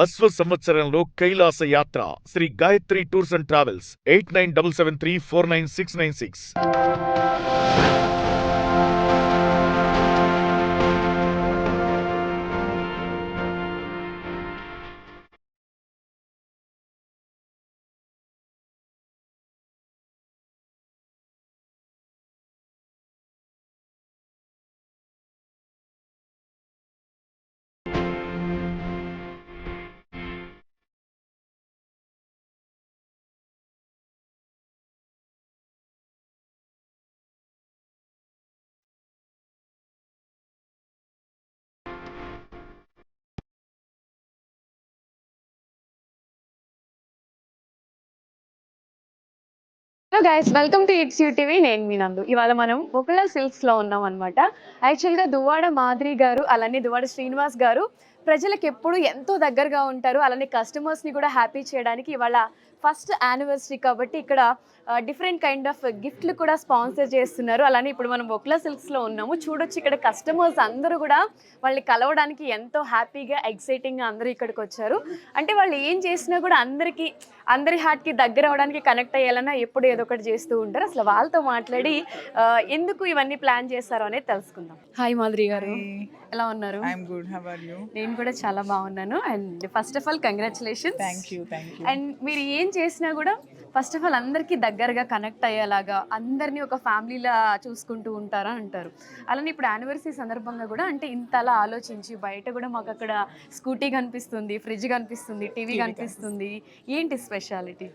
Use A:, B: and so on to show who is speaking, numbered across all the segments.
A: అశ్వ సంవత్సరంలో కైలాస యాత్ర Shri Gayatri tours and travels 8977349696.
B: Hello guys, welcome to it's you TV. నేను మీ నందు. ఇవాళ మనం ఒకలా సిల్క్స్లో ఉన్నాం అనమాట. యాక్చువల్గా దువ్వాడ మాధురి గారు అలానే దువ్వాడ శ్రీనివాస్ గారు ప్రజలకు ఎప్పుడు ఎంతో దగ్గరగా ఉంటారు. అలానే కస్టమర్స్ని కూడా హ్యాపీ చేయడానికి ఇవాళ ఫస్ట్ యానివర్సరీ కాబట్టి ఇక్కడ డిఫరెంట్ కైండ్ ఆఫ్ గిఫ్ట్లు కూడా స్పాన్సర్ చేస్తున్నారు. అలానే ఇప్పుడు మనం ఒకలా సిల్క్స్లో ఉన్నాము. చూడొచ్చు, ఇక్కడ కస్టమర్స్ అందరూ కూడా వాళ్ళని కలవడానికి ఎంతో హ్యాపీగా ఎక్సైటింగ్గా అందరూ ఇక్కడికి వచ్చారు. అంటే వాళ్ళు ఏం చేసినా కూడా అందరి హార్ట్కి దగ్గర అవడానికి కనెక్ట్ అయ్యేలా ఎప్పుడు ఏదో ఒకటి చేస్తూ ఉంటారు. అసలు వాళ్ళతో మాట్లాడి ఎందుకు ఇవన్నీ ప్లాన్ చేస్తారో అనేది తెలుసుకుందాం. హాయ్ మాధురి గారు, ఎలా ఉన్నారు? నేను కూడా చాలా బాగున్నాను. And first of all congratulations.
C: Thank you.
B: And మీరు ఏం చేసినా కూడా ఫస్ట్ ఆఫ్ ఆల్ అందరికీ దగ్గరగా కనెక్ట్ అయ్యేలాగా అందరినీ ఒక ఫ్యామిలీలా చూసుకుంటూ ఉంటారా అంటారు. అలానే ఇప్పుడు యానివర్సరీ సందర్భంగా కూడా అంటే ఇంతలా ఆలోచించి బయట కూడా మాకు అక్కడ స్కూటీ కనిపిస్తుంది, ఫ్రిడ్జ్ కనిపిస్తుంది, టీవీ కనిపిస్తుంది. ఏంటి స్పెషాలిటీ?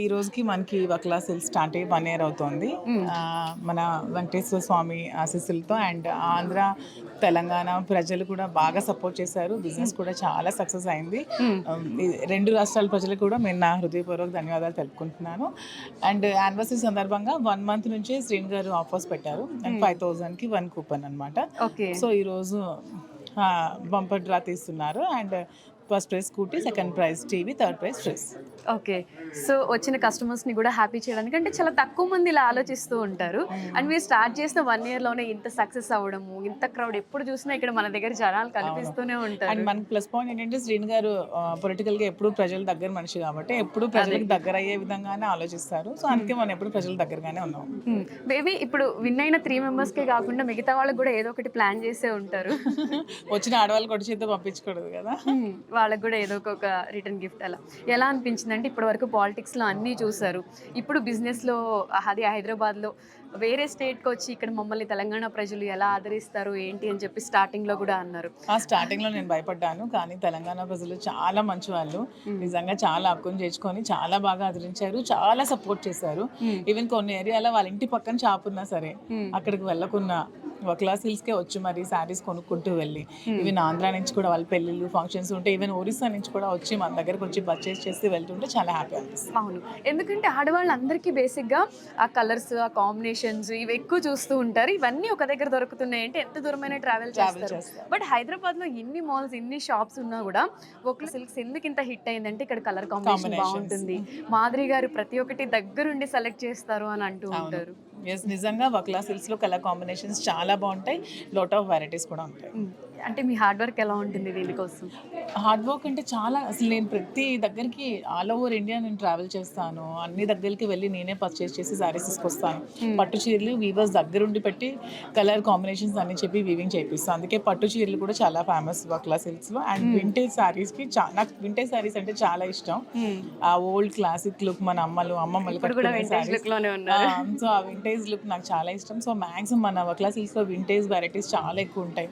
C: ఈ రోజుకి మనకి వక్లా సిల్క్ స్టార్ట్ అయ్యి 1 year అవుతుంది. మన వెంకటేశ్వర స్వామి ఆశీస్సులతో అండ్ ఆంధ్ర తెలంగాణ ప్రజలు కూడా బాగా సపోర్ట్ చేశారు. బిజినెస్ కూడా చాలా సక్సెస్ అయింది. 2 రాష్ట్రాల ప్రజలకు కూడా నేను నా హృదయపూర్వక ధన్యవాదాలు తెలుపుకుంటున్నాను. అండ్ యానివర్సరీ సందర్భంగా 1 month నుంచే శ్రీని గారు ఆఫర్స్ పెట్టారు. అండ్ 5,000కి 1 కూపన్ అనమాట. సో ఈరోజు బంపర్ డ్రా తీస్తున్నారు. And first prize scooty, second prize TV, third prize fridge.
B: Okay, so వచ్చిన కస్టమర్స్ని కూడా హ్యాపీ చేయడానికి అంటే చాలా తక్కువ మంది ఇలా ఆలోచిస్తూ ఉంటారు. అండ్ మీరు స్టార్ట్ చేసిన 1 yearలోనే ఇంత సక్సెస్ అవ్వడము, ఇంత క్రౌడ్ ఎప్పుడు చూసినా ఇక్కడ మన దగ్గర జనాలు కనిపిస్తూనే ఉంటారు.
C: అండ్ మన ప్లస్ పాయింట్ ఏంటంటే శ్రీని గారు పొలిటికల్గా ఎప్పుడు ప్రజల దగ్గర మనిషి కాబట్టి ఎప్పుడు ప్రజలకు దగ్గర అయ్యే విధంగానే ఆలోచిస్తారు. సో అందుకే మనం ఎప్పుడు ప్రజల దగ్గరగానే ఉన్నాం.
B: బేబీ ఇప్పుడు విన్ అయిన 3 members కాకుండా మిగతా వాళ్ళకి కూడా ఏదో ఒకటి ప్లాన్ చేసే ఉంటారు.
C: వచ్చిన ఆడవాళ్ళు కొట్టి చేత పంపించకూడదు కదా,
B: వాళ్ళకి కూడా ఏదో ఒక రిటర్న్ గిఫ్ట్. అలా ఎలా అనిపించింది అంటే ఇప్పటి వరకు పాలిటిక్స్లో అన్నీ చూసారు, ఇప్పుడు బిజినెస్లో అది హైదరాబాద్లో వేరే స్టేట్కి వచ్చి ఇక్కడ మమ్మల్ని తెలంగాణ ప్రజలు ఎలా ఆదరిస్తారు ఏంటి అని చెప్పి స్టార్టింగ్లో కూడా అన్నారు.
C: స్టార్టింగ్లో నేను భయపడ్డాను, కానీ తెలంగాణ ప్రజలు చాలా మంచి వాళ్ళు. నిజంగా చాలా హక్కును చేర్చుకొని చాలా బాగా ఆదరించారు, చాలా సపోర్ట్ చేశారు. ఈవెన్ కొన్ని ఏరియాలో వాళ్ళ ఇంటి పక్కన షాప్ ఉన్నా సరే అక్కడికి వెళ్ళకున్నా వక్లా సిల్క్స్కే వచ్చి మరి శారీస్ కొనుక్కుంటూ వెళ్ళి, ఈవెన్ ఆంధ్ర నుంచి కూడా వాళ్ళ పెళ్ళిళ్ళు ఫంక్షన్స్ ఉంటే ఈవెన్ ఒరిస్సా నుంచి కూడా వచ్చి మన దగ్గరకు వచ్చి పర్చేస్ చేసి వెళ్తుంటే చాలా హ్యాపీ అనిపిస్తుంది.
B: అవును, ఎందుకంటే ఆడవాళ్ళందరికీ బేసిక్గా ఆ కలర్స్, ఆ కాంబినేషన్స్ ఇవి ఎక్కువ చూస్తూ ఉంటారు. ఇవన్నీ ఒక దగ్గర దొరుకుతున్నాయి అంటే ఎంత దూరమైన ట్రావెల్ చేస్తారు. బట్ హైదరాబాద్లో ఎన్ని మాల్స్, ఎన్ని షాప్స్ ఉన్నా కూడా వక్లా సిల్క్స్ ఎందుకు ఇంత హిట్ అయిందంటే ఇక్కడ కలర్ కాంబినేషన్ బాగుంటుంది, మాధురి గారు ప్రతి ఒక్కటి దగ్గరుండి సెలెక్ట్ చేస్తారు అని అంటూ ఉంటారు.
C: నిజంగా వక్లా సిల్క్స్లో కలర్ కాంబినేషన్స్ చాలా బాగుంటాయి, లాట్ ఆఫ్ వెరైటీస్ కూడా ఉంటాయి.
B: అంటే మీ హార్డ్ వర్క్ ఎలా ఉంటుంది దీనికోసం?
C: హార్డ్ వర్క్ అంటే చాలా, అసలు నేను ప్రతి దగ్గరికి ఆల్ ఓవర్ ఇండియా నేను ట్రావెల్ చేస్తాను. అన్ని దగ్గరికి వెళ్ళి నేనే పర్చేస్ చేసి శారీస్ తీసుకొస్తాను. పట్టు చీరలు వీవర్స్ దగ్గరుండి పెట్టి కలర్ కాంబినేషన్స్ అని చెప్పి వీవింగ్ చేపిస్తాను. అందుకే పట్టు చీరలు కూడా చాలా ఫేమస్ వక్లా సిల్క్స్లో. అండ్ వింటేజ్ శారీస్కి నాకు వింటేజ్ శారీస్ అంటే చాలా ఇష్టం. ఆ ఓల్డ్ క్లాసిక్ లుక్ మన అమ్మమ్మలు కట్టుకునే శారీస్, సో ఆ వింటేజ్ లుక్ నాకు చాలా ఇష్టం. సో మ్యాక్సిమం మన వక్లా సిల్క్స్లో వింటేజ్ వెరైటీస్ చాలా ఎక్కువ ఉంటాయి.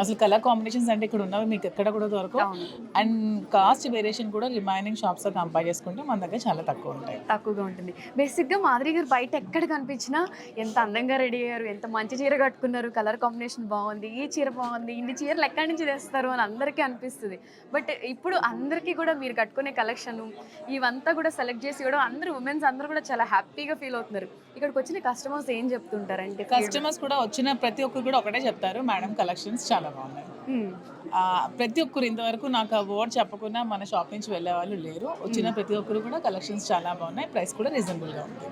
C: అసలు కలర్ కాంబినేషన్స్ అంటే ఇక్కడ ఉన్నవి మీకు ఎక్కడ కూడా దొరకవు. అండ్ కాస్ట్ వేరియేషన్ కూడా రిమైనింగ్ షాప్స్తో కంపేర్ చేసుకుంటే మన దగ్గర చాలా తక్కువగా
B: ఉంటుంది. బేసిక్గా మాధురి గారు బయట ఎక్కడ కనిపించినా ఎంత అందంగా రెడీ అయ్యారు, ఎంత మంచి చీర కట్టుకున్నారు, కలర్ కాంబినేషన్ బాగుంది, ఈ చీర బాగుంది, ఇన్ని చీరలు ఎక్కడి నుంచి తెస్తారు అని అందరికీ అనిపిస్తుంది. బట్ ఇప్పుడు అందరికీ కూడా మీరు కట్టుకునే కలెక్షన్ ఇవంతా కూడా సెలెక్ట్ చేసి కూడా అందరూ ఉమెన్స్ అందరూ కూడా చాలా హ్యాపీగా ఫీల్ అవుతున్నారు. ఇక్కడికి వచ్చిన కస్టమర్స్ ఏం చెప్తుంటారంటే,
C: కస్టమర్స్ కూడా వచ్చిన ప్రతి ఒక్కరు కూడా ఒకటే చెప్తారు, మేడం కలెక్షన్స్ చాలా బాగున్నాయి. ప్రతి ఒక్కరు ఇంతవరకు నాకు ఆ వర్డ్ చెప్పకుండా మన షాప్ నుంచి వెళ్ళే వాళ్ళు లేరు. వచ్చిన ప్రతి ఒక్కరు కూడా కలెక్షన్స్ చాలా బాగున్నాయి, ప్రైస్ కూడా రీజనబుల్గా ఉంది.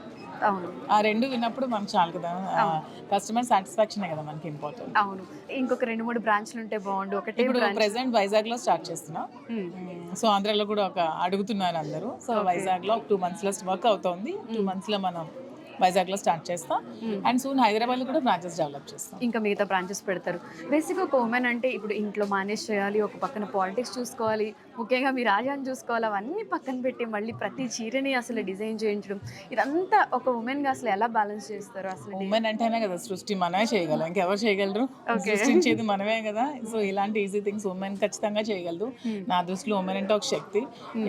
B: అవును.
C: ఆ 2 విన్నప్పుడు మనకు చాలు కదా. కస్టమర్ సాటిస్ఫాక్షనే కదా మనకి ఇంపార్టెంట్.
B: అవును. ఇంకొక 2, 3 బ్రాంచ్‌లు ఉంటే బాగుండు. ఒకటే
C: ఇప్పుడు
B: బ్రాంచ్.
C: ప్రెజెంట్ వైజాగ్లో స్టార్ట్ చేస్తున్నా.
B: హ్మ్.
C: సో ఆంధ్రాలో కూడా ఒక అడుగుతున్నారు అందరూ. So
B: Okay.
C: వైజాగ్లో ఒక 2 monthsలో వర్క్ అవుతోంది. 2 monthsలో మనం వైజాగ్లో స్టార్ట్ చేస్తాం. అండ్ సూన్ హైదరాబాద్లో కూడా బ్రాంచెస్ డెవలప్ చేస్తాం.
B: ఇంకా మిగతా బ్రాంచెస్ పెడతారు. బేసిక్‌గా ఒక ఉమెన్ అంటే ఇప్పుడు ఇంట్లో మేనేజ్ చేయాలి, ఒక పక్కన పాలిటిక్స్ చూసుకోవాలి, ముఖ్యంగా మీ రాజాని చూసుకోవాలి. అవన్నీ పక్కన పెట్టి మళ్ళీ ప్రతి చీరని అసలు డిజైన్ చేయించడం, ఇదంతా ఒక ఉమెన్‌గా అసలు ఎలా బ్యాలెన్స్ చేస్తారు అసలు?
C: ఉమెన్ అంటేనే కదా సృష్టి, మనమే చేయగలం, ఇంకెవరు చేయగలరు?
B: Okay.
C: సృష్టించేది మనమే కదా. సో ఇలాంటి ఈజీ థింగ్స్ ఉమెన్ ఖచ్చితంగా చేయగలదు. నా దృష్టిలో ఉమెన్ అంటే ఒక శక్తి.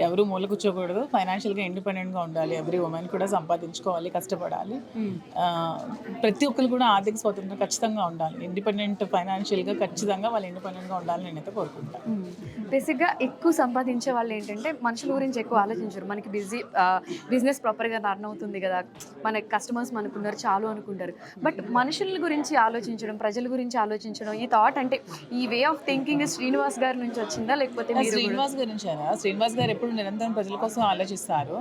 C: ఎవరు మూల కూర్చోకూడదు. ఫైనాన్షియల్గా ఇండిపెండెంట్గా ఉండాలి. ఎవ్రీ ఉమెన్ కూడా సంపాదించుకోవాలి, కష్టపడాలి. ప్రతి ఒక్కరు కూడా ఆర్థిక స్వతంత్రం ఖచ్చితంగా ఉండాలి. ఇండిపెండెంట్ ఫైనాన్షియల్గా ఖచ్చితంగా వాళ్ళు ఇండిపెండెంట్గా ఉండాలని నేనైతే కోరుకుంటాను.
B: బేసిక్‌గా ఎక్కువ సంపాదించే వాళ్ళు ఏంటంటే మనుషుల గురించి ఎక్కువ ఆలోచించరు. మనకి బిజినెస్ ప్రాపర్‌గా రన్ అవుతుంది కదా, మన కస్టమర్స్ మనకున్నారు చాలు అనుకుంటారు. బట్ మనుషుల గురించి ఆలోచించడం, ప్రజల గురించి ఆలోచించడం, ఈ థాట్ అంటే ఈ వే ఆఫ్ థింకింగ్ శ్రీనివాస్ గారి నుంచి వచ్చిందా లేకపోతే మీరు కూడా?
C: శ్రీనివాస్ గురించేనా? శ్రీనివాస్ గారు ఎప్పుడు నిరంతరం ప్రజల కోసం ఆలోచిస్తారు.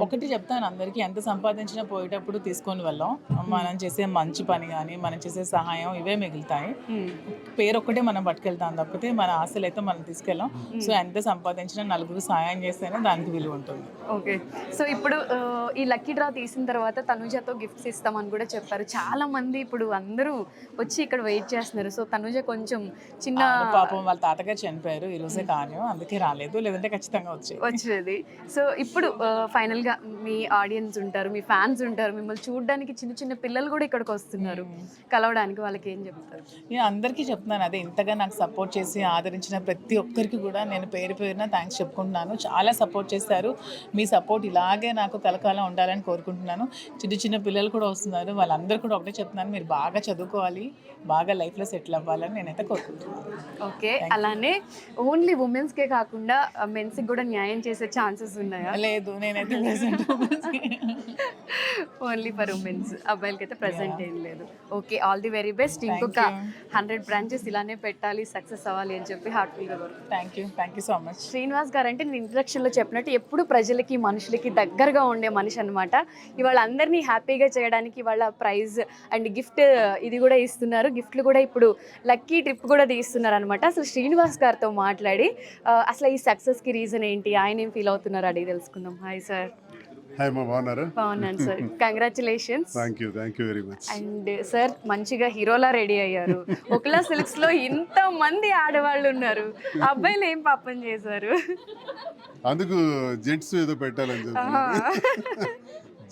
C: ఒకటి చెప్తాను అందరికీ, ఎంత సంపాదించినా పోయేటప్పుడు తీసుకొని వెళ్ళాం. మనం చేసే మంచి పని కానీ మనం చేసే సహాయం ఇవే మిగులుతాయి. పేరు ఒక్కటే మనం పట్టుకెళ్తాం తప్పితే మన ఆశలు అయితే మనం తీసుకెళ్ళాం. సో ఎంత సంపాదించినా నలుగురు సహాయం చేస్తేనే దానికి విలువ ఉంటుంది.
B: ఓకే. సో ఇప్పుడు ఈ లక్కీ డ్రా తీసిన తర్వాత తనుజతో గిఫ్ట్స్ ఇస్తామని కూడా చెప్పారు. చాలా మంది ఇప్పుడు అందరూ వచ్చి ఇక్కడ వెయిట్ చేస్తున్నారు. సో తనుజ కొంచెం చిన్న
C: పాపం వాళ్ళ తాతగారు చనిపోయారు ఈ రోజే కానీ అందుకే రాలేదు, లేదంటే ఖచ్చితంగా
B: వచ్చేది. సో ఇప్పుడు ఫైనల్గా మీ ఆడియన్స్ ఉంటారు, మీ ఫ్యాన్స్ ఉంటారు, మిమ్మల్ని చూడడానికి చిన్న చిన్న పిల్లలు కూడా ఇక్కడికి వస్తున్నారు కలవడానికి, వాళ్ళకి ఏం చెప్తారు?
C: నేను అందరికీ చెప్తున్నాను అదే, ఇంతగా నాకు సపోర్ట్ చేసి ఆదరించిన ప్రతి ఒక్కరికి కూడా నేను పేరు పేరున థ్యాంక్స్ చెప్పుకుంటున్నాను. చాలా సపోర్ట్ చేస్తారు. మీ సపోర్ట్ ఇలాగే నాకు కలకాలం ఉండాలని కోరుకుంటున్నాను. చిన్న చిన్న పిల్లలు కూడా వస్తున్నారు, వాళ్ళందరూ కూడా ఒకటే చెప్తున్నాను, మీరు బాగా చదువుకోవాలి, బాగా లైఫ్లో సెటిల్ అవ్వాలని నేనైతే కోరుకుంటున్నాను.
B: ఓకే. అలానే ఓన్లీ ఉమెన్స్కే కాకుండా మెన్స్కి కూడా న్యాయం చేసే ఛాన్సెస్ ఉన్నాయా?
C: లేదు, నేనైతే ప్రెసెంట్
B: ఓన్లీ ఫర్ ఉమెన్స్, అబ్బాయిలకి అయితే ప్రెసెంట్ ఏం లేదు. Okay, all the very best. ఇంకొక 100 బ్రాంచెస్ ఇలానే పెట్టాలి, సక్సెస్ అవ్వాలి అని చెప్పి హార్ట్ఫుల్గా కోరుకుంటున్నాను.
C: Thank you so much.
B: Srinivas గారు అంటే నేను ఇంట్రడక్షన్లో చెప్పినట్టు ఎప్పుడు ప్రజలకి మనుషులకి దగ్గరగా ఉండే మనిషి అనమాట. ఇవాళ అందరినీ హ్యాపీగా చేయడానికి ఇవాళ ప్రైజ్ అండ్ గిఫ్ట్ ఇది కూడా ఇస్తున్నారు. గిఫ్ట్లు కూడా ఇప్పుడు లక్కీ ట్రిప్ కూడా తీస్తున్నారు అనమాట. అసలు శ్రీనివాస్ గారితో మాట్లాడి అసలు ఈ సక్సెస్కి రీజన్ ఏంటి, ఆయన ఏం ఫీల్ అవుతున్నారు అడిగి తెలుసుకుందాం. Hi sir.
D: హాయ్ మా, బాగున్నారా?
B: బాగున్నాను sir, congratulations.
D: Thank you very much.
B: And sir మంచిగా హీరోలా రెడీ అయ్యారు. ఒకలా సిల్క్స్ లో ఇంత మంది ఆడవాళ్ళు ఉన్నారు, అబ్బాయిలు ఏం పాపం చేశారు?
D: అందుకు జెంట్స్ ఏదో పెట్టాలని చెప్పి.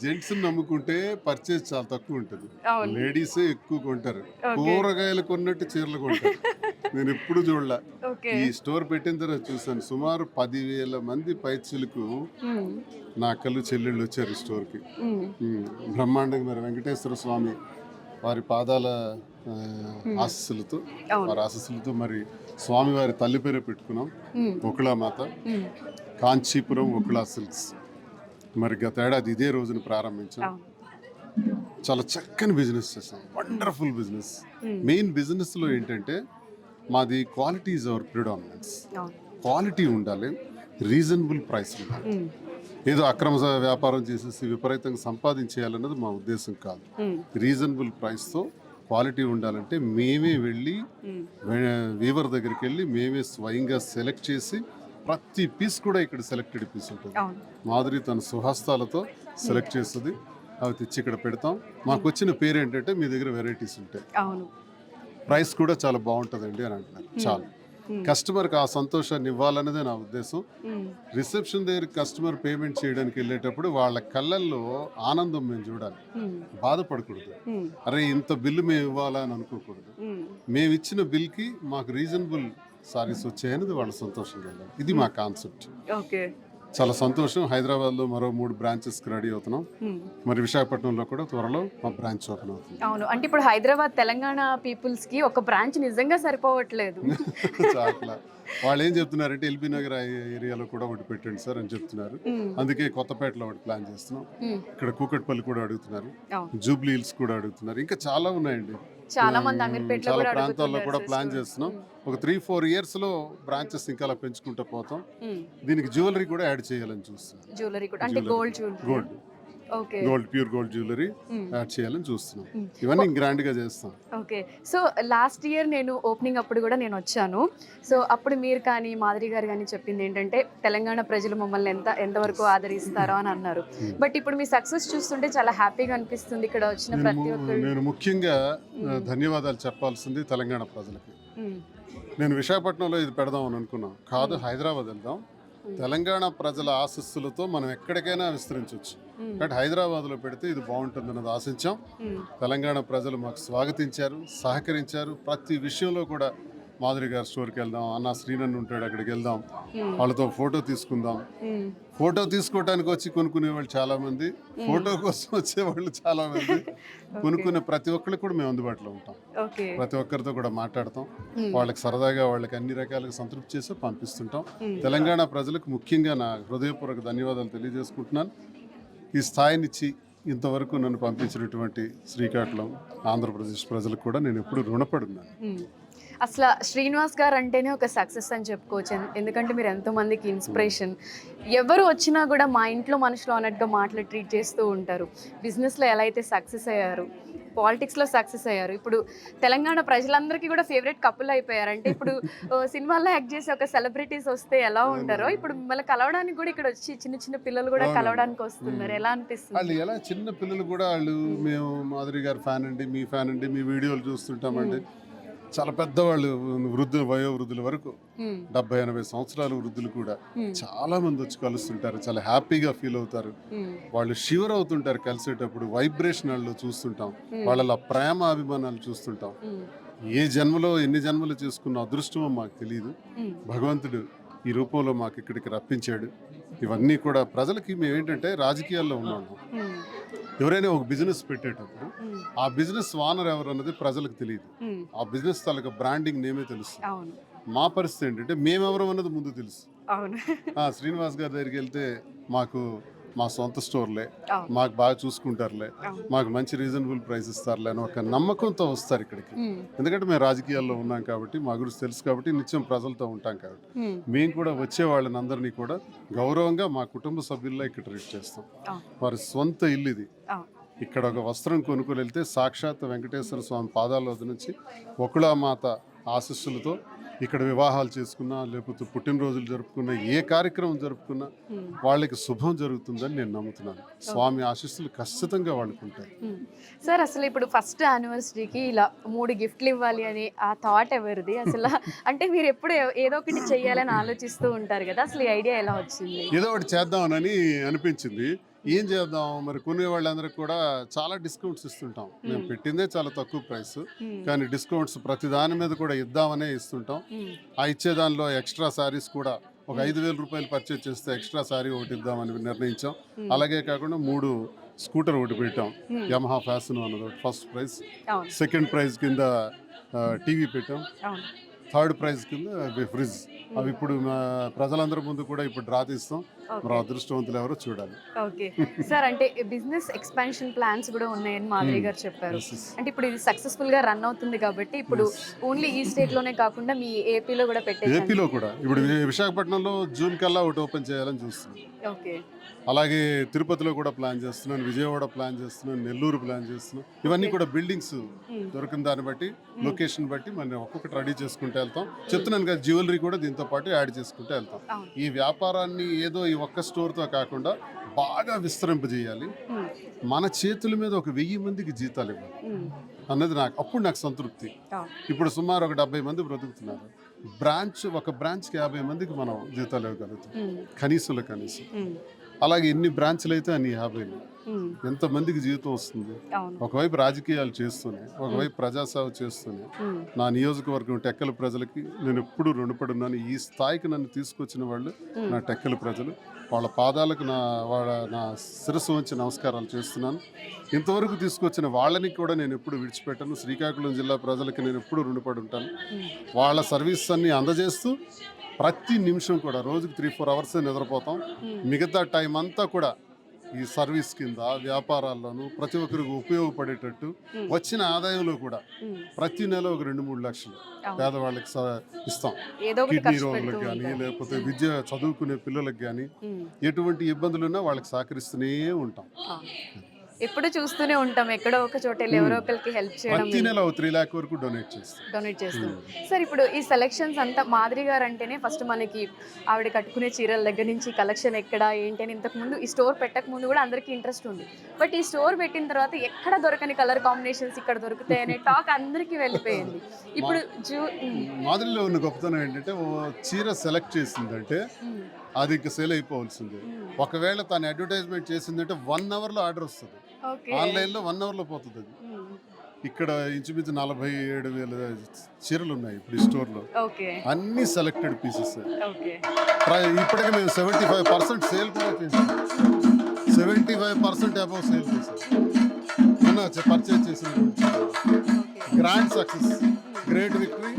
D: జెంట్స్ నమ్ముకుంటే పర్చేస్ చాలా తక్కువ ఉంటుంది, లేడీసే ఎక్కువ కొంటారు. కూరగాయలు కొన్నట్టు చీరలు కొంటారు. నేను ఎప్పుడు చూడలే. ఈ స్టోర్ పెట్టిన తర్వాత చూసాను, సుమారు 10,000 మంది పైచులకు నా కళ్ళు చెల్లెళ్ళు వచ్చారు స్టోర్కి. బ్రహ్మాండంగా మరి వెంకటేశ్వర స్వామి వారి పాదాల ఆశీస్సులతో మరి స్వామివారి తల్లి పేరే పెట్టుకున్నాం, ఒకళామాత, కాంచీపురం ఒకళా సిల్క్స్. మరి గత ఏడాది ఇదే రోజున ప్రారంభించాం. చాలా చక్కని బిజినెస్ చేసాం, వండర్ఫుల్ బిజినెస్. మెయిన్ బిజినెస్లో ఏంటంటే మాది quality is our predominance. Quality ఉండాలి, రీజనబుల్ ప్రైస్ ఉండాలి. ఏదో అక్రమ వ్యాపారం చేసేసి విపరీతంగా సంపాదించేయాలన్నది మా ఉద్దేశం కాదు. రీజనబుల్ ప్రైస్తో క్వాలిటీ ఉండాలంటే మేమే వెళ్ళి వీవర్ దగ్గరికి వెళ్ళి మేమే స్వయంగా సెలెక్ట్ చేసి, ప్రతి పీస్ కూడా ఇక్కడ సెలెక్టెడ్ పీస్ ఉంటుంది. మాధురి తన సుహస్తాలతో సెలెక్ట్ చేస్తుంది, అవి తెచ్చి ఇక్కడ పెడతాం. మాకు వచ్చిన పేరు ఏంటంటే మీ దగ్గర వెరైటీస్ ఉంటాయి, ప్రైస్ కూడా చాలా బాగుంటుందండి అని అంటున్నారు. చాలు, కస్టమర్కి ఆ సంతోషాన్ని ఇవ్వాలన్నదే నా ఉద్దేశం. రిసెప్షన్ దగ్గర కస్టమర్ పేమెంట్ చేయడానికి వెళ్ళేటప్పుడు వాళ్ళ కళ్ళల్లో ఆనందం మేము చూడాలి, బాధపడకూడదు. అరే ఇంత బిల్లు మేము ఇవ్వాలా అని అనుకోకూడదు. మేము ఇచ్చిన బిల్కి మాకు రీజనబుల్ సారీస్ వచ్చాయనేది వాళ్ళ సంతోషంగా ఉండాలి. ఇది మా కాన్సెప్ట్. చాలా సంతోషం. హైదరాబాద్లో మరో 3 బ్రాంచెస్కి రెడీ అవుతున్నాం. మరి విశాఖపట్నంలో కూడా త్వరలో మా బ్రాంచ్ ఓపెన్ అవుతుంది.
B: అవును, అంటే ఇప్పుడు హైదరాబాద్ తెలంగాణ పీపుల్స్కి ఒక బ్రాంచ్ నిజంగా సరిపోవట్లేదు.
D: చాలా వాళ్ళు ఏం చెప్తున్నారంటే ఎల్బీ నగర్ ఏరియాలో కూడా ఒకటి పెట్టండి సార్ అని చెప్తున్నారు. అందుకే కొత్తపేటలో ఒకటి ప్లాన్ చేస్తున్నాం. ఇక్కడ కూకట్పల్లి కూడా అడుగుతున్నారు, జూబ్లీ హిల్స్ కూడా అడుగుతున్నారు, ఇంకా చాలా ఉన్నాయండి.
B: చాలా మంది అమీర్పేటలో
D: చాలా ప్రాంతాల్లో కూడా ప్లాన్ చేస్తున్నాం. ఒక 3-4 years లో బ్రాంచెస్ ఇంకా అలా పెంచుకుంటూ పోతాం. దీనికి జ్యువెలరీ కూడా యాడ్ చేయాలని చూస్తున్నాం.
B: జ్యువెలరీ కూడా అంటే gold. Okay.
D: Pure gold jewellery add చేయాలని చూస్తున్నాం. ఇవన్నీ గ్రాండ్ గా చేస్తాం.
B: ఓకే. సో లాస్ట్ ఇయర్ నేను ఓపెనింగ్ అప్పుడు కూడా నేను వచ్చాను. సో అప్పుడు మీరు కానీ మాధురి గారు కానీ చెప్పింది ఏంటంటే తెలంగాణ ప్రజలు మమ్మల్ని ఎంతవరకు ఆదరిస్తారో అని అన్నారు. బట్ ఇప్పుడు మీ సక్సెస్ చూస్తుంటే చాలా హ్యాపీగా అనిపిస్తుంది ఇక్కడ వచ్చిన ప్రతి ఒక్కరు.
D: నేను ముఖ్యంగా ధన్యవాదాలు చెప్పాల్సింది తెలంగాణ ప్రజలకి. నేను విశాఖపట్నంలో ఇది పెడదామని అనుకున్నాం, కాదు హైదరాబాద్ వెళ్దాం, తెలంగాణ ప్రజల ఆశస్సులతో మనం ఎక్కడికైనా విస్తరించవచ్చు, బట్ హైదరాబాద్లో పెడితే ఇది బాగుంటుందన్నది ఆశించాం. తెలంగాణ ప్రజలు మాకు స్వాగతించారు, సహకరించారు. ప్రతి విషయంలో కూడా మాధురి గారి స్టోర్కి వెళ్దాం, అన్న శ్రీనన్ను ఉంటాడు అక్కడికి వెళ్దాం, వాళ్ళతో ఫోటో తీసుకుందాం. ఫోటో తీసుకోవడానికి వచ్చి కొనుక్కునే వాళ్ళు చాలా మంది, ఫోటో కోసం వచ్చేవాళ్ళు చాలా మంది. కొనుక్కునే ప్రతి ఒక్కరికి కూడా మేము అందుబాటులో ఉంటాం. ప్రతి ఒక్కరితో కూడా మాట్లాడతాం, వాళ్ళకి సరదాగా వాళ్ళకి అన్ని రకాలుగా సంతృప్తి చేసి పంపిస్తుంటాం. తెలంగాణ ప్రజలకు ముఖ్యంగా నా హృదయపూర్వక ధన్యవాదాలు తెలియజేసుకుంటున్నాను. ఈ స్థాయినిచ్చి ఇంతవరకు నన్ను పంపించినటువంటి శ్రీకాకుళం ఆంధ్రప్రదేశ్ ప్రజలకు కూడా నేను ఎప్పుడు రుణపడున్నాను.
B: అసలు శ్రీనివాస్ గారు అంటేనే ఒక సక్సెస్ అని చెప్పుకోవచ్చు. ఎందుకంటే మీరు ఎంతో మందికి ఇన్స్పిరేషన్. ఎవరు వచ్చినా కూడా మా ఇంట్లో మనుషులు అన్నట్టుగా మాటలు ట్రీట్ చేస్తూ ఉంటారు. బిజినెస్లో ఎలా అయితే సక్సెస్ అయ్యారు, పాలిటిక్స్లో సక్సెస్ అయ్యారు, ఇప్పుడు తెలంగాణ ప్రజలందరికీ కూడా ఫేవరెట్ కపుల్ అయిపోయారు. అంటే ఇప్పుడు సినిమాల్లో యాక్ట్ చేసే ఒక సెలబ్రిటీస్ వస్తే ఎలా ఉంటారో ఇప్పుడు మిమ్మల్ని కలవడానికి కూడా ఇక్కడ వచ్చి చిన్న చిన్న పిల్లలు కూడా కలవడానికి వస్తున్నారు. ఎలా అనిపిస్తుంది?
D: వాళ్ళు ఎలా చిన్న పిల్లలు కూడా వాళ్ళు మేము మాధురి గారు ఫ్యాన్ అండి, మీ ఫ్యాన్ అండి, మీ వీడియోలు చూస్తుంటామండి. చాలా పెద్దవాళ్ళు, వయోవృద్ధుల వరకు 70-80 సంవత్సరాల వృద్ధులు కూడా చాలా మంది వచ్చి కలుస్తుంటారు. చాలా హ్యాపీగా ఫీల్ అవుతారు. వాళ్ళు షివర్ అవుతుంటారు కలిసేటప్పుడు. వైబ్రేషన్ వాళ్ళు చూస్తుంటాం, వాళ్ళ ప్రేమ అభిమానాలు చూస్తుంటాం. ఏ జన్మలో ఎన్ని జన్మలు చేసుకున్న అదృష్టమో మాకు తెలియదు. భగవంతుడు ఈ రూపంలో మాకు ఇక్కడికి రప్పించాడు. ఇవన్నీ కూడా ప్రజలకి మేమేంటంటే రాజకీయాల్లో ఉన్నాము. ఎవరైనా ఒక బిజినెస్ పెట్టేటప్పుడు ఆ బిజినెస్ ఓనర్ ఎవరు అన్నది ప్రజలకు తెలియదు. ఆ బిజినెస్ తాలూకా బ్రాండింగ్ నేమే తెలుసు. మా పరిస్థితి ఏంటంటే మేమెవరు అన్నది ముందు తెలుసు. శ్రీనివాస్ గారి దగ్గరికి వెళ్తే మాకు మా సొంత స్టోర్లే, మాకు బాగా చూసుకుంటారులే, మాకు మంచి రీజనబుల్ ప్రైస్ ఇస్తారులే అని ఒక నమ్మకంతో వస్తారు ఇక్కడికి. ఎందుకంటే మేము రాజకీయాల్లో ఉన్నాం కాబట్టి, మా గురించి తెలుసు కాబట్టి, నిత్యం ప్రజలతో ఉంటాం కాబట్టి మేము కూడా వచ్చే వాళ్ళని అందరినీ కూడా గౌరవంగా మా కుటుంబ సభ్యుల్లో ఇక్కడ ట్రీట్ చేస్తాం. వారి సొంత ఇల్లు ఇది. ఇక్కడ ఒక వస్త్రం కొనుక్కొని వెళ్తే సాక్షాత్ వెంకటేశ్వర స్వామి పాదాల వద్ద నుంచి వకుళామాత ఆశీస్సులతో ఇక్కడ వివాహాలు చేసుకున్నా, లేకపోతే పుట్టినరోజులు జరుపుకున్నా, ఏ కార్యక్రమం జరుపుకున్నా వాళ్ళకి శుభం జరుగుతుందని నేను నమ్ముతున్నాను. స్వామి ఆశీస్సులు ఖచ్చితంగా వాళ్ళకు ఉంటాయి.
B: సార్, అసలు ఇప్పుడు ఫస్ట్ యానివర్సరీకి ఇలా 3 గిఫ్ట్లు ఇవ్వాలి అని ఆ థాట్ ఎవరిది అసలు? అంటే మీరు ఎప్పుడు ఏదో ఒకటి చెయ్యాలని ఆలోచిస్తూ ఉంటారు కదా, అసలు ఈ ఐడియా ఎలా వచ్చింది?
D: ఏదో ఒకటి చేద్దామని అనిపించింది. ఏం చేద్దాం మరి, కొనే వాళ్ళందరికి కూడా చాలా డిస్కౌంట్స్ ఇస్తుంటాం. మేము పెట్టిందే చాలా తక్కువ ప్రైస్, కానీ డిస్కౌంట్స్ ప్రతి దాని మీద కూడా ఇద్దామనే ఇస్తుంటాం. ఆ ఇచ్చే దానిలో ఎక్స్ట్రా శారీస్ కూడా ఒక 5,000 రూపాయలు పర్చేజ్ చేస్తే ఎక్స్ట్రా శారీ ఒకటి ఇద్దామని నిర్ణయించాం. అలాగే కాకుండా 3 స్కూటర్ ఒకటి పెట్టాం. యమహా ఫ్యాషన్ అన్నది ఫస్ట్ ప్రైజ్, సెకండ్ ప్రైజ్ కింద టీవీ పెట్టాం, థర్డ్ ప్రైజ్ కింద ఫ్రిడ్జ్. అవి ఇప్పుడు ప్రజలందరి ముందు కూడా ఇప్పుడు డ్రా తీస్తాం. మరి అదృష్టవంతులు ఎవరో చూడాలి.
B: ఓకే సార్, అంటే బిజినెస్ ఎక్స్పాన్షన్ ప్లాన్స్ కూడా ఉన్నాయని మాధురి గారు చెప్పారు. అంటే ఇప్పుడు ఇది సక్సెస్ఫుల్ గా రన్ అవుతుంది కాబట్టి ఇప్పుడు ఓన్లీ ఈ స్టేట్ లోనే కాకుండా మీ ఏపీలో కూడా పెట్టే,
D: ఏపీలో కూడా ఇప్పుడు విశాఖపట్నంలో జూన్ కల్లా ఒకటి ఓపెన్ చేయాలని చూస్తున్నాం.
B: ఓకే,
D: అలాగే తిరుపతిలో కూడా ప్లాన్ చేస్తున్నాను, విజయవాడ ప్లాన్ చేస్తున్నాను, నెల్లూరు ప్లాన్ చేస్తున్నాను. ఇవన్నీ కూడా బిల్డింగ్స్ దొరికిన దాన్ని బట్టి, లొకేషన్ బట్టి మనం ఒక్కొక్కటి రెడీ చేసుకుంటూ వెళ్తాం. చెప్తున్నాను కదా, జ్యువెలరీ కూడా దీంతో పాటు యాడ్ చేసుకుంటూ వెళ్తాం. ఈ వ్యాపారాన్ని ఏదో ఈ ఒక్క స్టోర్తో కాకుండా బాగా విస్తరింపజేయాలి. మన చేతుల మీద ఒక 1000 మందికి జీతాలు ఇవ్వాలి అన్నది అప్పుడు నాకు సంతృప్తి. ఇప్పుడు సుమారు ఒక 70 మంది బ్రతుకుతున్నారు. ఒక బ్రాంచ్కి 50 మందికి మనం జీతాలు ఇవ్వగలుగుతాం కనీసంలో కనీసం. అలాగే ఎన్ని బ్రాంచ్లు అయితే అన్ని 50. ఎంతమందికి జీవితం వస్తుంది? ఒకవైపు రాజకీయాలు చేస్తూనే, ఒకవైపు ప్రజాసేవ చేస్తూనే నా నియోజకవర్గం టెక్కల ప్రజలకి నేను ఎప్పుడు రుణపడున్నాను. ఈ స్థాయికి నన్ను తీసుకొచ్చిన వాళ్ళు నా టెక్కల ప్రజలు. వాళ్ళ పాదాలకు నా శిరస్సు వంచి నమస్కారాలు చేస్తున్నాను. ఇంతవరకు తీసుకొచ్చిన వాళ్ళని కూడా నేను ఎప్పుడు విడిచిపెట్టాను. శ్రీకాకుళం జిల్లా ప్రజలకి నేను ఎప్పుడు రుణపడి ఉంటాను. వాళ్ళ సర్వీస్ అన్ని అందజేస్తూ ప్రతి నిమిషం కూడా రోజుకి 3-4 అవర్స్ నిద్రపోతాం. మిగతా టైం అంతా కూడా ఈ సర్వీస్ కింద వ్యాపారాల్లోనూ ప్రతి ఒక్కరికి ఉపయోగపడేటట్టు వచ్చిన ఆదాయంలో కూడా ప్రతి నెల ఒక 2-3 లక్షలు పేదవాళ్ళకి ఇస్తాం.
B: ఏదో ఒకటి
D: కిడ్నీ
B: ఖర్చు
D: రోగులకు
B: పెడుతూ
D: కానీ
B: ఉంటారు.
D: లేకపోతే విద్య చదువుకునే పిల్లలకు కానీ ఎటువంటి ఇబ్బందులున్నా వాళ్ళకి సహకరిస్తూనే ఉంటాం.
B: ఎప్పుడు చూస్తూనే ఉంటాం ఎక్కడో ఒక చోట వెళ్ళి ఎవరో ఒకరికి హెల్ప్ చేయడం,
D: ప్రతి నెల 3 లాక్ వరకు డొనేట్
B: చేస్తాం. సార్ ఇప్పుడు ఈ సెలక్షన్స్ అంతా మాధురి గారు అంటేనే ఫస్ట్ మనకి ఆవిడ కట్టుకునే చీరల దగ్గర నుంచి కలెక్షన్ ఎక్కడ ఏంటి అని ఇంతకు ముందు ఈ స్టోర్ పెట్టక ముందు కూడా అందరికీ ఇంట్రెస్ట్ ఉంది. బట్ ఈ స్టోర్ పెట్టిన తర్వాత ఎక్కడ దొరకని కలర్ కాంబినేషన్స్ ఇక్కడ దొరుకుతాయి అనే టాక్ అందరికీ వెళ్ళిపోయింది. ఇప్పుడు
D: మాధురిలో ఉన్న గొప్పతనం ఏంటంటే ఓ చీర సెలెక్ట్ చేసిందంటే అది ఇంకా సేల్ అయిపోవాల్సిందే. ఒకవేళ తను అడ్వర్టైజ్మెంట్ చేసిందంటే 1 అవర్లో ఆర్డర్ వస్తుంది. ఆన్లైన్లో 1 అవర్లో పోతుంది. అది ఇక్కడ ఇంచుమించు 47,000 చీరలు ఉన్నాయి ఇప్పుడు ఈ స్టోర్లో. అన్ని సెలెక్టెడ్ పీసెస్. ఇప్పటికే మేము 75% సేల్ కూడా చేసాం. 75% అబౌవ్ సేల్ చేసాం. పర్చేజ్ చేసిన గ్రాండ్ సక్సెస్, గ్రేట్ విక్టరీ.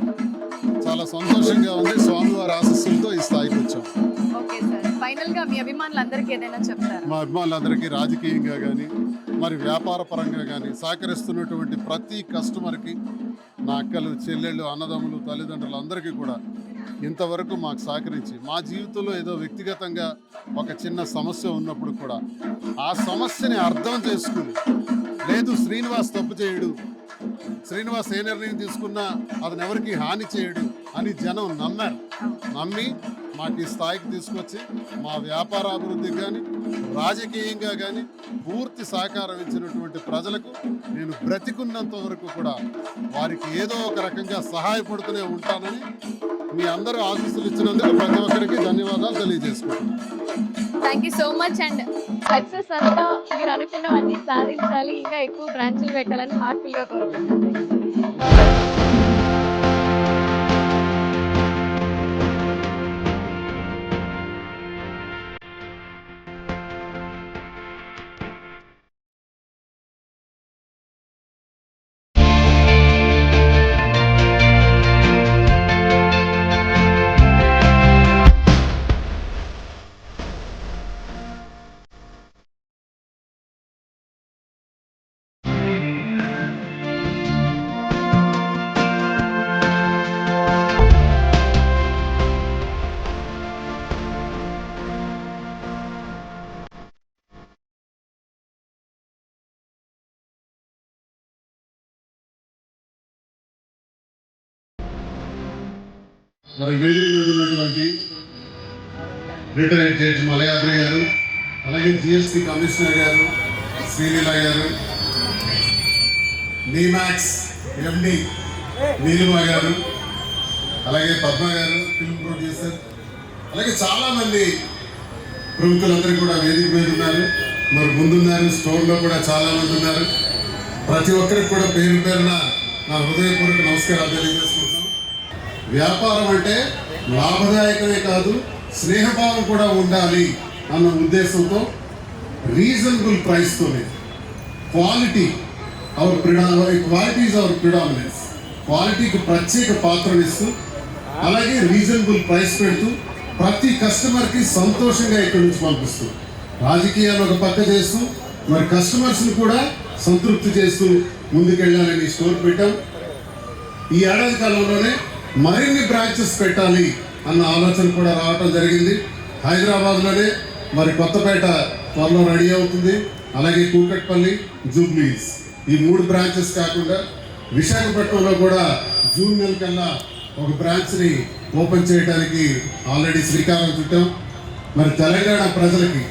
D: చాలా సంతోషంగా ఉంది. స్వామివారి ఆశీస్సులతో ఈ స్థాయికి వచ్చాం.
B: ఫైనల్ గా మీ అభిమానులందరికీ ఏదైనా చెప్తారా?
D: మా అభిమానులందరికీ రాజకీయంగా కానీ మరి వ్యాపార పరంగా కానీ సహకరిస్తున్నటువంటి ప్రతి కస్టమర్కి, నా అక్కలు, చెల్లెళ్ళు, అన్నదమ్ములు, తల్లిదండ్రులు అందరికీ కూడా ఇంతవరకు మాకు సహకరించి, మా జీవితంలో ఏదో వ్యక్తిగతంగా ఒక చిన్న సమస్య ఉన్నప్పుడు కూడా ఆ సమస్యని అర్థం చేసుకుని, లేదు శ్రీనివాస్ తప్పు చేయడు, శ్రీనివాస్ ఏ నిర్ణయం తీసుకున్నా అతను ఎవరికి హాని చేయడు అని జనం నమ్మి మాకు ఈ స్థాయికి తీసుకొచ్చి మా వ్యాపార అభివృద్ధికి కానీ రాజకీయంగా కానీ పూర్తి సహకారం ఇచ్చినటువంటి ప్రజలకు నేను బ్రతికున్నంత వరకు కూడా వారికి ఏదో ఒక రకంగా సహాయపడుతూనే ఉంటానని మీ అందరూ ఆశీస్సులు ఇచ్చినందుకు ప్రతి ఒక్కరికి ధన్యవాదాలు తెలియజేసుకుంటున్నాను.
B: Thank you so much. And success అంతా మీరు అనుకున్నవన్నీ సాధించాలి, ఇంకా ఎక్కువ బ్రాంచ్లు పెట్టాలని హార్ట్ఫుల్గా కోరుకుంటున్నాను.
D: మరి ఉన్నటువంటి రిటైర్డ్ జడ్జి మలయాద్రి గారు, అలాగే జిఎస్టీ కమిషనర్ గారు శ్రీలీల గారు, నీమాక్స్ ఎండి నీలిమ గారు, అలాగే పద్మ గారు ఫిల్మ్ ప్రొడ్యూసర్, అలాగే చాలామంది ప్రముఖులందరూ కూడా వేదిక మీద ఉన్నారు. మరి ముందున్నారు, స్టోర్లో కూడా చాలామంది ఉన్నారు. ప్రతి ఒక్కరికి కూడా పేరు పేరున నా హృదయపూర్వక నమస్కారాలు తెలియజేసుకుంటాం. వ్యాపారం అంటే లాభదాయకమే కాదు, స్నేహభావం కూడా ఉండాలి అన్న ఉద్దేశంతో రీజనబుల్ ప్రైస్తోనే క్వాలిటీ ఈజ్ అవర్ ప్రిడామినెన్స్, క్వాలిటీకి ప్రత్యేక పాత్రనిస్తూ అలాగే రీజనబుల్ ప్రైస్ పెడుతూ ప్రతి కస్టమర్కి సంతోషంగా ఇక్కడి నుంచి పంపిస్తూ రాజకీయాలు ఒక పక్క చేస్తూ మరి కస్టమర్స్ని కూడా సంతృప్తి చేస్తూ ముందుకెళ్ళాలని స్టోర్ పెట్టాం. ఈ ఏడాది కాలంలోనే మరిన్ని బ్రాంచెస్ పెట్టాలి అన్న ఆలోచన కూడా రావటం జరిగింది. హైదరాబాద్లోనే మరి కొత్తపేట త్వరలో రెడీ అవుతుంది, అలాగే కూకట్పల్లి, జూబ్లీస్, ఈ 3 బ్రాంచెస్ కాకుండా విశాఖపట్నంలో కూడా జూన్ నెల కల్లా ఒక బ్రాంచ్ని ఓపెన్ చేయడానికి ఆల్రెడీ శ్రీకారం చుట్టాం. మరి తెలంగాణ ప్రజలకి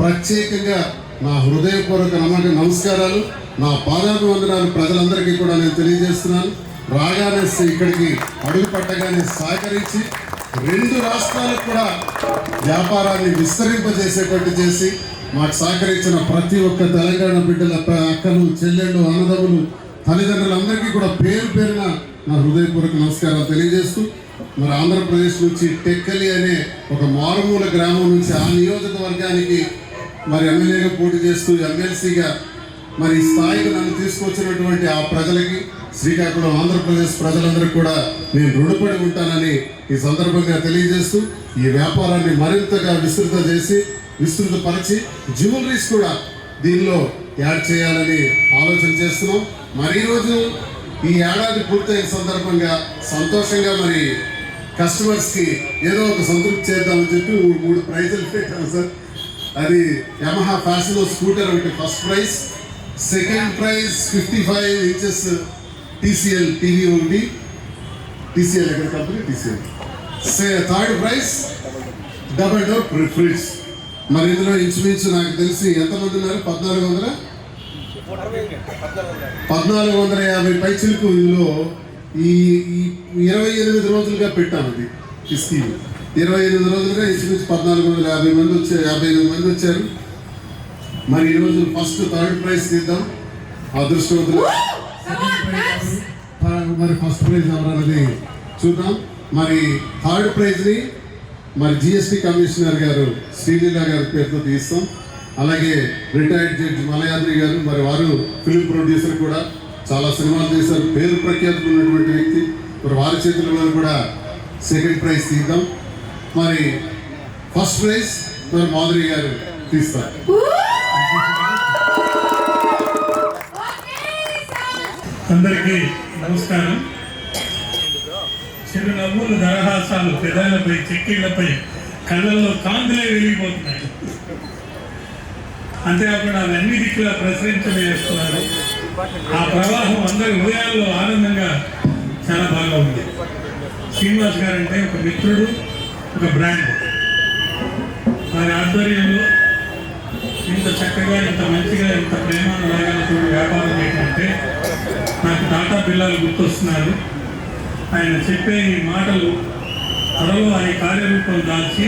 D: ప్రత్యేకంగా నా హృదయపూర్వక నమస్కారాలు, నా పాదాభివందనాలు ప్రజలందరికీ కూడా నేను తెలియజేస్తున్నాను. రాగానే ఇక్కడికి అడుగు పట్టగానే సహకరించి 2 రాష్ట్రాలకు కూడా వ్యాపారాన్ని విస్తరింపజేసేటట్టు చేసి మాకు సహకరించిన ప్రతి ఒక్క తెలంగాణ బిడ్డల అక్కలు, చెల్లెళ్ళు, అన్నదమ్ములు, తల్లిదండ్రులందరికీ కూడా పేరు పేరున నా హృదయపూర్వక నమస్కారాలు తెలియజేస్తూ మరి ఆంధ్రప్రదేశ్ నుంచి టెక్కలి అనే ఒక మారుమూల గ్రామం నుంచి ఆ నియోజకవర్గానికి మరి ఎమ్మెల్యేగా పోటీ చేస్తూ ఎమ్మెల్సీగా మరి స్థాయికి నన్ను తీసుకొచ్చినటువంటి ఆ ప్రజలకి, శ్రీకాకుళం ఆంధ్రప్రదేశ్ ప్రజలందరికీ కూడా నేను రుణపడి ఉంటానని ఈ సందర్భంగా తెలియజేస్తూ ఈ వ్యాపారాన్ని మరింతగా విస్తృత చేసి విస్తృతపరిచి జ్యువెలరీస్ కూడా దీనిలో యాడ్ చేయాలని ఆలోచన చేస్తున్నాం. మరి ఈరోజు ఈ ఏడాది పూర్తయిన సందర్భంగా సంతోషంగా మరి కస్టమర్స్కి ఏదో ఒక సంతృప్తి చేద్దామని చెప్పి 3 ప్రైజులు పెట్టాము సార్. అది యమహా ఫ్యాషన్ స్కూటర్ ఒకటి first prize, second prize 55 inches TCL TV ఒకటి, TCL ఎక్కడ company TCL. Third prize double door fridge. మరి ఇందులో ఇంచుమించు నాకు తెలిసి ఎంతమంది ఉన్నారు? 1450 పైచిలకు ఇందులో ఈ 28 రోజులుగా పెట్టాము. ఇది ఈ స్కీమ్ 28 రోజులుగా ఇంచుమించు 1450 మంది వచ్చారు, 58 మంది వచ్చారు. మరి ఈరోజు ఫస్ట్ థర్డ్ ప్రైజ్ తీద్దాం. అదృష్టవంతులు మరి ఫస్ట్ ప్రైజ్ ఎవరన్నది చూద్దాం. మరి థర్డ్ ప్రైజ్ని మరి GST కమిషనర్ గారు శ్రీలీల గారి పేరుతో తీస్తాం. అలాగే రిటైర్డ్ జడ్జి మలయాద్రి గారు, మరి వారు ఫిల్మ్ ప్రొడ్యూసర్ కూడా, చాలా సినిమాలు తీశారు, పేరు ప్రఖ్యాతులు ఉన్నటువంటి వ్యక్తి. మరి వారి చేతుల్లో కూడా సెకండ్ ప్రైజ్ తీద్దాం. మరి ఫస్ట్ ప్రైజ్ మరి మాధురి గారు తీస్తారు.
E: అందరికీ నమస్కారం. చిరునవ్వులు, దరహాసాలు పెదాలపై, చెక్కిళ్లపై, కళ్ళల్లో కాంతులే వెలిగిపోతున్నాయి. అంతేకాకుండా అవన్నీ దిక్కులా ప్రసరించవేస్తున్నారు. ఆ ప్రవాహం అందరి హృదయాల్లో ఆనందంగా చాలా బాగా ఉంది. శ్రీనివాస్ గారు అంటే ఒక మిత్రుడు, ఒక బ్రాండ్. వారి ఆధ్వర్యంలో ఇంత చక్కగా, ఇంత మంచిగా, ఇంత ప్రేమానురాగాలతో వ్యాపారం చేయటంటే నాకు టాటా బిర్లాలు గుర్తొస్తున్నారు. ఆయన చెప్పే ఈ మాటలు త్వరలో ఆయన కార్యరూపం దాల్చి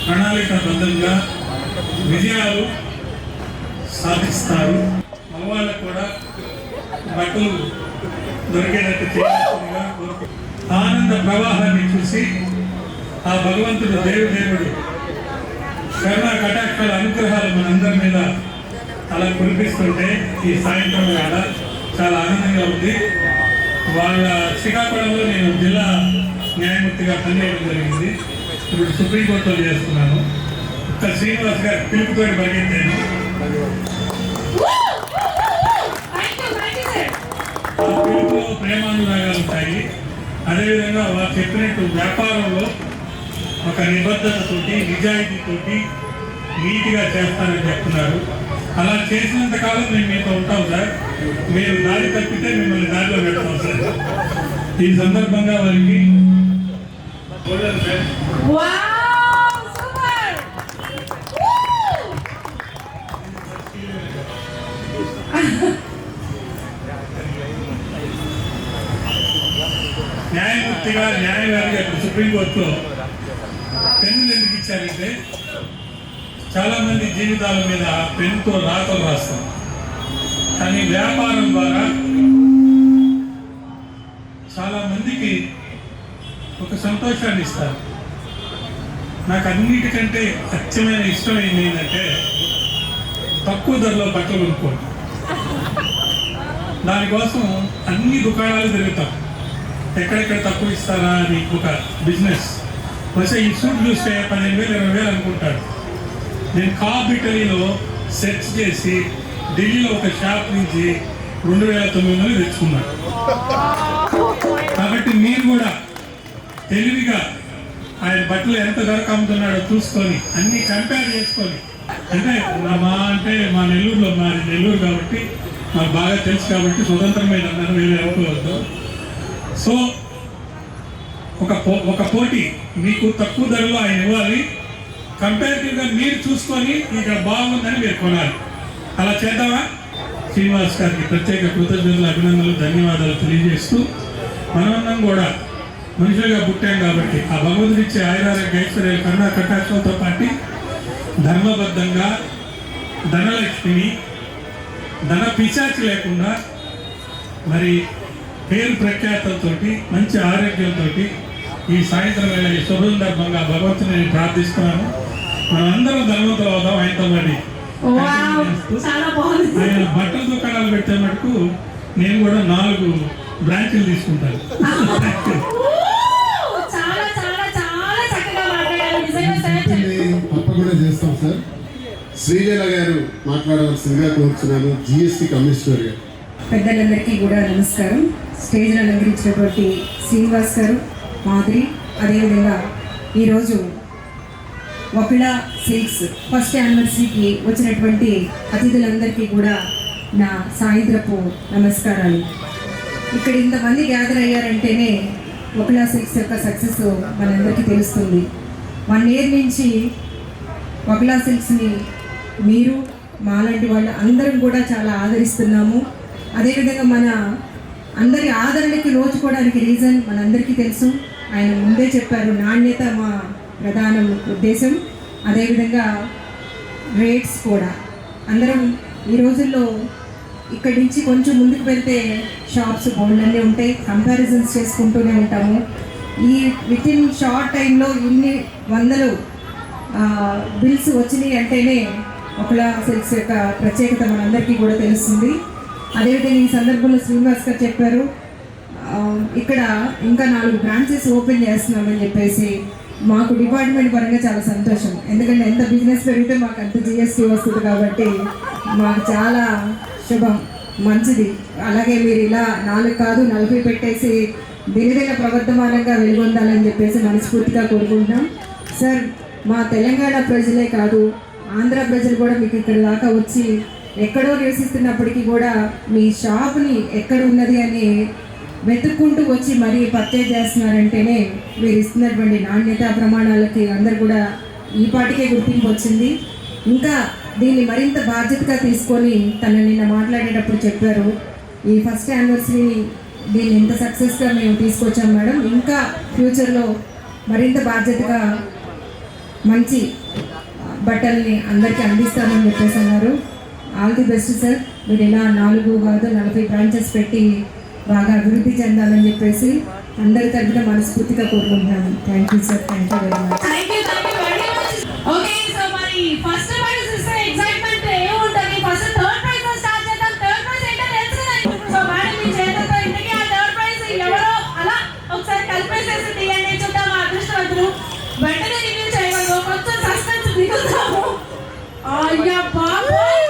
E: ప్రణాళికాబద్ధంగా విజయాలు సాధిస్తారు. మగవాళ్ళకు కూడా బట్టలు దొరికేటట్టు చేయాల్సిందిగా కోరుకుంటున్నాను. ఆనంద ప్రవాహాన్ని చూసి ఆ భగవంతుడు దేవుడు కరుణ కటాక్షాల అనుగ్రహాలు మనందరి మీద అలా కురిపిస్తుంటే ఈ సాయంత్రం వేళ చాలా ఆనందంగా ఉంది. వాళ్ళ శ్రీకాకుళంలో నేను జిల్లా న్యాయమూర్తిగా పనిచేయడం జరిగింది. ఇప్పుడు సుప్రీంకోర్టులో చేస్తున్నాను. ఒక్క శ్రీనివాస్ గారి పిలుపుతో పరిగెత్తాను. ఆ పిలుపులో ప్రేమానురాగాలు ఉంటాయి. అదేవిధంగా వారు చెప్పినట్టు వ్యాపారంలో ఒక నిబద్ధతతోటి, నిజాయితీతోటి నీట్గా చేస్తానని చెప్తున్నారు. అలా చేసినంత కాలం మేము మీతో ఉంటాం సార్. మీరు దారి తప్పితే మిమ్మల్ని దారిలో పెడతాం సార్. ఈ సందర్భంగా వారికి న్యాయమూర్తిగా, న్యాయవాదిగా ఇప్పుడు సుప్రీంకోర్టులో పెన్నులు ఎందుకు ఇచ్చారంటే చాలా మంది జీవితాల మీద పెన్నుతో రాతలు రాస్తాం, కానీ వ్యాపారం ద్వారా చాలా మందికి ఒక సంతోషాన్ని ఇస్తారు. నాకు అన్నిటికంటే అత్యమైన ఇష్టం ఏంటంటే తక్కువ ధరలో బట్టలు కొనుక్కోండి. దానికోసం అన్ని దుకాణాలు తిరుగుతాం, ఎక్కడెక్కడ తక్కువ ఇస్తారా అని ఒక బిజినెస్. వచ్చే ఈ సూట్ చూస్తే 15,000 20,000 అనుకుంటాడు. నేను కాప్ ఇటలీలో సెర్చ్ చేసి ఢిల్లీలో ఒక షాప్ నుంచి 2,900 తెచ్చుకున్నాను. కాబట్టి మీరు కూడా తెలివిగా ఆయన బట్టలు ఎంత ధరకు అమ్ముతున్నాడో చూసుకొని అన్ని కంపేర్ చేసుకొని, అంటే మా నెల్లూరులో మాది నెల్లూరు కాబట్టి మాకు బాగా తెలుసు కాబట్టి స్వతంత్రమైన అన్నారు, మీరు అనుకోవద్దు. సో ఒక పోటీ మీకు తక్కువ ధరలో ఆయన ఇవ్వాలి, కంపారిటివ్గా మీరు చూసుకొని ఇక్కడ బాగుందని మీరు కొనాలి. అలా చేద్దామా? శ్రీనివాస్ గారికి ప్రత్యేక కృతజ్ఞతలు, అభినందనలు, ధన్యవాదాలు తెలియజేస్తూ మనమందరం కూడా మనుషులుగా పుట్టాం కాబట్టి ఆ భగవంతుడు ఇచ్చే ఆయురారోగ్య ఐశ్వర్యాలు, కరుణా కటాక్షలతో పాటు ధర్మబద్ధంగా ధనలక్ష్మిని, ధన పిశాచి లేకుండా మరి పేరు ప్రఖ్యాతలతో మంచి ఆరోగ్యంతో ఈ సాయంత్రం వేళ ఈ శుభందర్భంగా భగవంతుని నేను ప్రార్థిస్తున్నాను. మనందరం ధర్మవంతులు అవుదాం. ఆయనతో మరి ఆయన బట్టల దుకాణాలు పెట్టే మటుకు నేను కూడా 4 బ్రాంచీలు తీసుకుంటాను.
D: తప్పకుండా చేస్తాను. వస్తాం సార్. శ్రీలీల గారు మాట్లాడవలసిందిగా కోరుతున్నాను, జిఎస్టి కమిషనర్ గారు.
F: పెద్దలందరికీ కూడా నమస్కారం. స్టేజ్ను అలంకరించినటువంటి శ్రీనివాస్ గారు, మాధురి, అదేవిధంగా ఈరోజు వకుళ సిల్క్స్ ఫస్ట్ యానివర్సరీకి వచ్చినటువంటి అతిథులందరికీ కూడా నా సాయంత్రపు నమస్కారాలు. ఇక్కడ ఇంతమంది గ్యాదర్ అయ్యారంటేనే వకుళ సిల్క్స్ యొక్క సక్సెస్ మనందరికీ తెలుస్తుంది. 1 year నుంచి వకుళ సిల్క్స్ని మీరు మాలాంటి వాళ్ళు అందరం కూడా చాలా ఆదరిస్తున్నాము. అదేవిధంగా మన అందరి ఆదరణకి నోచుకోవడానికి రీజన్ మనందరికీ తెలుసు. ఆయన ముందే చెప్పారు, నాణ్యత మా ప్రధాన ఉద్దేశం, అదేవిధంగా రేట్స్ కూడా. అందరం ఈ రోజుల్లో ఇక్కడి నుంచి కొంచెం ముందుకు వెళ్తే షాప్స్ బోల్డన్నీ ఉంటాయి, కంపారిజన్స్ చేసుకుంటూనే ఉంటాము. ఈ వితిన్ షార్ట్ టైంలో ఇన్ని వందలు బిల్స్ వచ్చినాయి అంటేనే వకుళ సిల్క్స్ యొక్క ప్రత్యేకత మనందరికీ కూడా తెలుస్తుంది. అదేవిధంగా ఈ సందర్భంలో శ్రీనివాస్ గారు చెప్పారు, ఇక్కడ ఇంకా 4 బ్రాంచెస్ ఓపెన్ చేస్తున్నామని చెప్పేసి. మాకు డిపార్ట్మెంట్ పరంగా చాలా సంతోషం, ఎందుకంటే ఎంత బిజినెస్ పెరిగితే మాకు అంత జిఎస్టీ వస్తుంది కాబట్టి మాకు చాలా శుభం, మంచిది. అలాగే మీరు ఇలా 4 కాదు 40 పెట్టేసి దినదిన ప్రవర్ధమానంగా వెలుగొందాలని చెప్పేసి మనస్ఫూర్తిగా కోరుకుంటున్నాం. సార్, మా తెలంగాణ ప్రజలే కాదు, ఆంధ్ర ప్రజలు కూడా మీకు ఇక్కడ దాకా వచ్చి ఎక్కడో నివసిస్తున్నప్పటికీ కూడా మీ షాప్ని ఎక్కడ ఉన్నది అని వెతుక్కుంటూ వచ్చి మరీ పర్చేజ్ చేస్తున్నారంటేనే మీరు ఇస్తున్నటువంటి నాణ్యత ప్రమాణాలకి అందరు కూడా ఈ పాటికే గుర్తింపు వచ్చింది. ఇంకా దీన్ని మరింత బాధ్యతగా తీసుకొని తను నిన్న మాట్లాడేటప్పుడు చెప్పారు, ఈ ఫస్ట్ యానివర్సరీ దీన్ని ఇంత సక్సెస్గా మేము తీసుకొచ్చాం మేడం, ఇంకా ఫ్యూచర్లో మరింత బాధ్యతగా మంచి బట్టల్ని అందరికీ అందిస్తామని చెప్పేసి అన్నారు. All the best sir. మీరు ఇలా 4 కాదు 40 బ్రాంచెస్ పెట్టి బాగా అభివృద్ధి చెందాలని చెప్పేసి అందరి తరఫున మనస్ఫూర్తిగా కోరుకుంటున్నాను. Thank you sir, thank you very much.
G: Okay, so మరి ఫస్ట్ ప్రైజ్ ఇస్తే ఎక్సైట్మెంట్ ఏముంటుంది? ఫస్ట్ థర్డ్ ప్రైజ్ తో స్టార్ట్ చేద్దాం. థర్డ్ ప్రైజ్ ఏంటో తెలుసు. సో మేడం మీ చేతులతో ఇంతకీ ఆ థర్డ్ ప్రైజ్ ఎవరో అలా ఒకసారి కలిపేసేసి తీయండి, చూద్దాం ఆ అదృష్టవంతులు. వెంటనే రివ్యూ చేయగలరు, కొంచెం సస్పెన్స్ దిగుతాము. అయ్యా బాబోయ్,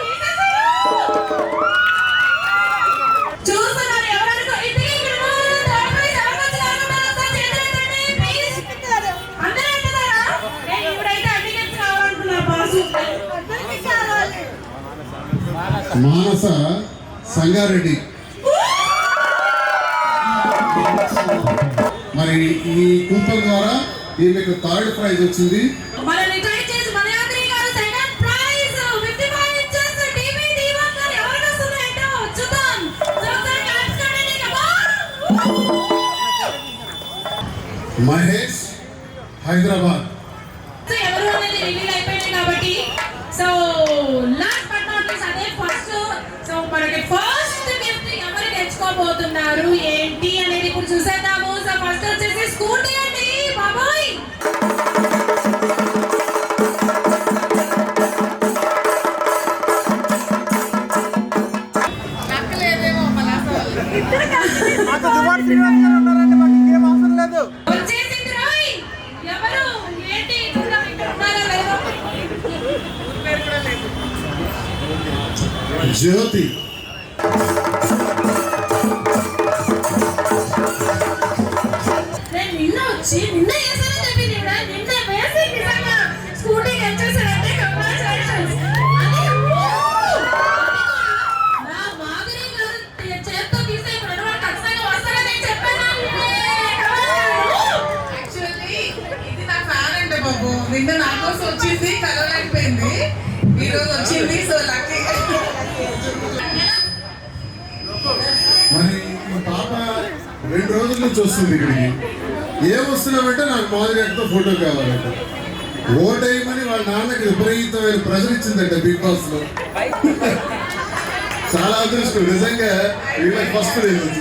G: చూస్తున్నారు ఎవరనుకో. ఇంతకీ ఇక్కడ థర్డ్ ప్రైజ్ ఎవరికి వచ్చినారు? ఒకసారి చేతులు ఎత్తండి ప్లీజ్. అందరూ ఎత్తుతారా? నేను ఇప్పుడైతే అడ్డిగెట్స్ కావాలనుకున్నా బాసు.
D: మానస సంగారెడ్డి. మరి ఈ కూపన్ ద్వారా ఈమెకు 3rd ప్రైజ్ వచ్చింది.
G: మన రిటైర్ చేసి మనయాద్రి గారు సెకండ్ ప్రైజ్ 55 ఇంచెస్ టీవీ దీవన్ గారు ఎవరికి వస్తున్నాయంటో చూద్దాం. సో ఒకసారి క్లాప్స్ కొట్టండి కమాన్.
D: మహేష్, హైదరాబాద్.
G: సో ఎవరు అనేది రివీల్ అయిపోయింది కాబట్టి so last but not least అదే ఫస్ట్. సో మనకి ఫస్ట్ గిఫ్ట్ ఎవరు తెచ్చుకోబోతున్నారు ఏంటి అనేది ఇప్పుడు చూసేద్దాము. సో ఫస్ట్ వచ్చేసి స్కూటీ అండి బాబాయ్. వచ్చేసింది రాయ్. ఎవరు ఏంటి చూద్దాం ఇక్కడ ఉన్నారా లేదో.
D: జ్యోతి.
G: నేను నిన్న వచ్చి నిన్న వేసానని చెప్పింది కూడా నిన్న వేసి నిజంగా స్కూటీ వచ్చేసానంటే కంగ్రాచులేషన్స్. నా మాధురి గారు చేత్తో తీస్తే ఇప్పుడు ఎటువంటి ఖచ్చితంగా వస్తారని నేను చెప్పాను.
H: యాక్చువల్లీ ఇది నా ఫ్యాన్ అంటే బాబు, నిన్న నా కోసం వచ్చింది, కలవలేకపోయింది, ఈ రోజు వచ్చింది. So lucky.
D: మరి మా పాప 2 రోజుల నుంచి వస్తుంది ఇక్కడికి. ఏం వస్తున్నామంటే నాకు మాదిరితో ఫోటో కావాలంట. ఓటేయమని వాళ్ళ నాన్నకి విపరీతమైన ప్రెజర్ ఇచ్చిందంట బిగ్ బాస్ లో. చాలా అదృష్టం నిజంగా, వీళ్ళకి ఫస్ట్ వచ్చింది.